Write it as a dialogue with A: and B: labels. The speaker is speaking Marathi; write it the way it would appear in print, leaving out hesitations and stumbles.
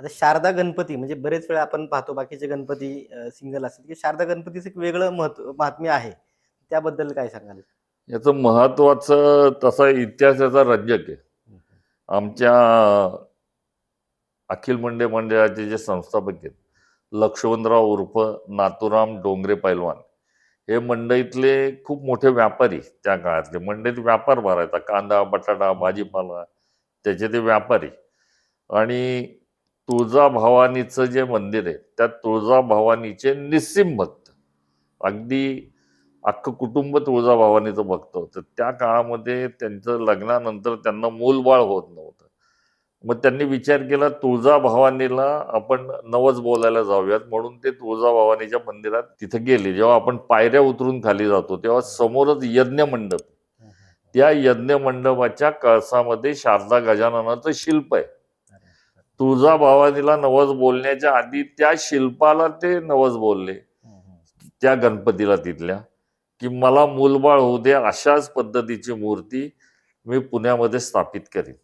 A: आता शारदा गणपती म्हणजे बरेच वेळा आपण पाहतो बाकीचे गणपती सिंगल असतात, की शारदा गणपतीचं एक वेगळं महात्म्य आहे. त्याबद्दल काय सांगाल?
B: याचं महत्वाचं तसा इतिहास याचा रंजक आहे.
A: हं, हं.
B: आमच्या अखिल मंडळ मंडळाचे जे संस्थापक आहेत, लक्ष्मणराव उर्फ नाथूराम डोंगरे पैलवान, हे मंडईतले खूप मोठे व्यापारी. त्या काळातले मंडईत व्यापार भरायचा, कांदा, बटाटा,
A: हं, हं.
B: भाजीपाला, त्याचे ते व्यापारी. आणि तुळजाभवानीचं जे मंदिर आहे, त्या तुळजाभवानीचे निस्सिम भक्त, अगदी अख्खं कुटुंब तुळजाभवानीचं भक्त होतं. त्या काळामध्ये त्यांचं लग्नानंतर त्यांना मूलबाळ होत नव्हतं. मग त्यांनी विचार केला, तुळजाभवानीला आपण नवस बोलायला जाऊयात. म्हणून ते तुळजाभवानीच्या मंदिरात तिथे गेले. जेव्हा आपण पायऱ्या उतरून खाली जातो, तेव्हा समोरच यज्ञ मंडप.
A: हं, हं, हं.
B: त्या यज्ञ मंडपाच्या कळसामध्ये शारदा गजाननाचं शिल्प आहे.
A: अरे बापरे!
B: तुळजाभवानीला नवस बोलण्याच्या आधी त्या शिल्पाला ते नवस बोलले,
A: हं, हं.
B: त्या गणपतीला तिथल्या, की मला मूलबाळ होऊ दे, अशाच पद्धतीची मूर्ती मी पुण्यामध्ये स्थापित करीन.